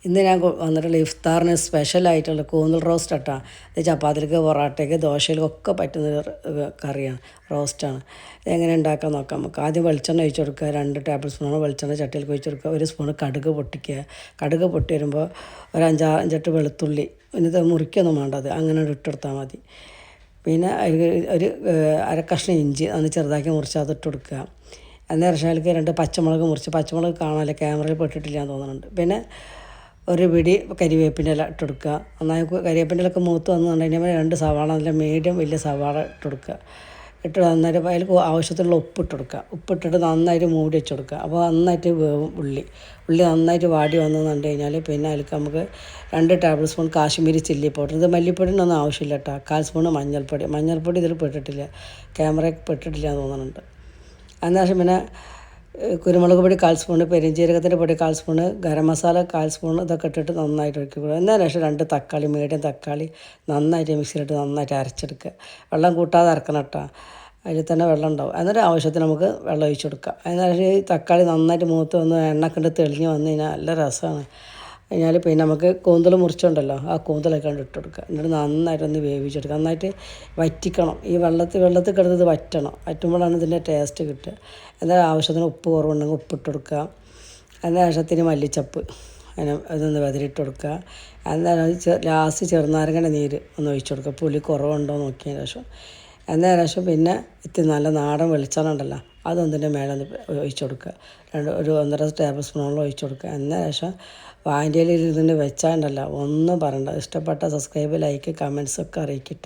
ഇന്ന് ഞാൻ വന്നിട്ടുള്ള ഇഫ്താറിന് സ്പെഷ്യലായിട്ടുള്ള കൂന്തൽ റോസ്റ്റ് ഇട്ടാ ഇത് ചപ്പാത്തിക്ക് പൊറാട്ടയ്ക്ക് ദോശയിലൊക്കെ പറ്റുന്ന കറിയാണ് റോസ്റ്റാണ്. എങ്ങനെ ഉണ്ടാക്കാൻ നോക്കാം നമുക്ക്. ആദ്യം വെളിച്ചെണ്ണ ഒഴിച്ച് കൊടുക്കുക, 2 ടേബിൾ സ്പൂൺ വെളിച്ചെണ്ണ ചട്ടിയിലേക്ക് ഒഴിച്ച് കൊടുക്കുക, 1 സ്പൂൺ കടുക് പൊട്ടിക്കുക. കടുക് പൊട്ടി വരുമ്പോൾ ഒരു 5-8 വെളുത്തുള്ളി, ഇത് മുറിക്കൊന്നും വേണ്ടത് അങ്ങനെ ഇട്ടെടുത്താൽ മതി. പിന്നെ ഒരു അര കഷ്ണം ഇഞ്ചി അന്ന് ചെറുതാക്കി മുറിച്ച് അതിട്ട് കൊടുക്കുക. അന്നേരം അതിലേക്ക് 2 പച്ചമുളക് മുറിച്ച്, പച്ചമുളക് കാണാമല്ലോ ക്യാമറയിൽ പെട്ടിട്ടില്ല എന്ന് തോന്നുന്നുണ്ട്. പിന്നെ ഒരു പിടി കരിവേപ്പിൻ്റെ ഇല ഇട്ട് കൊടുക്കുക. നന്നായി കരിവേപ്പിൻ്റെ ഇലയൊക്കെ മൂത്ത് വന്നുകൊണ്ടുകഴിഞ്ഞാൽ 2 സവാള, നല്ല മീഡിയം വലിയ സവാള ഇട്ട് കൊടുക്കുക. ഇട്ട് നന്നായിട്ട് അതിൽ ആവശ്യത്തിനുള്ള ഉപ്പിട്ട് കൊടുക്കുക. ഉപ്പിട്ടിട്ട് നന്നായിട്ട് മൂടി വെച്ച് കൊടുക്കുക. അപ്പോൾ നന്നായിട്ട് വേവും ഉള്ളി നന്നായിട്ട് വാടി വന്നു കഴിഞ്ഞാൽ പിന്നെ അതിലേക്ക് നമുക്ക് 2 table spoon Kashmiri chilli powder, ഇത് മല്ലിപ്പൊടിയൊന്നും ആവശ്യമില്ല കേട്ടോ. 1/4 സ്പൂൺ മഞ്ഞൾപ്പൊടി ഇതിൽ പെട്ടിട്ടില്ല, ക്യാമറയിൽ പെട്ടിട്ടില്ല എന്ന് തോന്നുന്നുണ്ട്. അതിനുശേഷം പിന്നെ കുരുമുളക് പൊടി 1/4 സ്പൂൺ, പെരിഞ്ജീരകത്തിൻ്റെ പൊടി 1/4 സ്പൂൺ, ഗരം മസാല 1/4 സ്പൂൺ, ഇതൊക്കെ ഇട്ടിട്ട് നന്നായിട്ട് ഒഴിക്കുക. എന്നതിന് ശേഷം 2 തക്കാളി, മീഡിയം തക്കാളി നന്നായിട്ട് മിക്സിയിലിട്ട് നന്നായിട്ട് അരച്ചെടുക്കുക. വെള്ളം കൂട്ടാതെ അരക്കണം കേട്ടോ, അതിൽ തന്നെ വെള്ളം ഉണ്ടാവും. എന്നിട്ട് ആവശ്യത്തിന് നമുക്ക് വെള്ളം ഒഴിച്ച് കൊടുക്കുക. അതിന് ഈ തക്കാളി നന്നായിട്ട് മൂത്ത് വന്ന് എണ്ണ തെളിഞ്ഞ് വന്നു കഴിഞ്ഞാൽ നല്ല രസമാണ്. കഴിഞ്ഞാൽ പിന്നെ നമുക്ക് കൂന്തൽ മുറിച്ചുണ്ടല്ലോ, ആ കൂന്തലൊക്കെ ഇട്ട് കൊടുക്കുക. എന്നിട്ട് നന്നായിട്ടൊന്ന് വേവിച്ചെടുക്കുക. നന്നായിട്ട് വറ്റിക്കണം. ഈ വെള്ളത്തിൽ കിടന്നത് വറ്റുമ്പോഴാണ് ഇതിൻ്റെ ടേസ്റ്റ് കിട്ടുക. എന്നാൽ ആവശ്യത്തിന് ഉപ്പ് കുറവുണ്ടെങ്കിൽ ഉപ്പിട്ട് കൊടുക്കുക. അതിന് ആവശ്യത്തിന് മല്ലിച്ചപ്പ് അതൊന്ന് വെതറിയിട്ട് കൊടുക്കുക. എന്നാൽ ലാസ്റ്റ് ചെറുനാരങ്ങയുടെ നീര് ഒന്ന് ഒഴിച്ച് കൊടുക്കുക, പുളി കുറവുണ്ടോ നോക്കിയതിന് ശേഷം. എന്നതിന് ശേഷം പിന്നെ ഇത്തിരി നല്ല നാടൻ വെളിച്ചെണ്ണ ഉണ്ടല്ലോ, അതൊന്നിൻ്റെ മേലെ ഒന്ന് ഒഴിച്ച് കൊടുക്കുക. ഒരു 1.5 ടേബിൾ സ്പൂണോളം ഒഴിച്ച് കൊടുക്കുക. എന്നതിന് ശേഷം വാഴയിലയിൽ ഇതിന് വെച്ചാൽ ഉണ്ടല്ലോ ഒന്നും പറയണ്ട. ഇഷ്ടപ്പെട്ട സബ്സ്ക്രൈബ്, ലൈക്ക്, കമൻസൊക്കെ അറിയിക്കട്ടെ.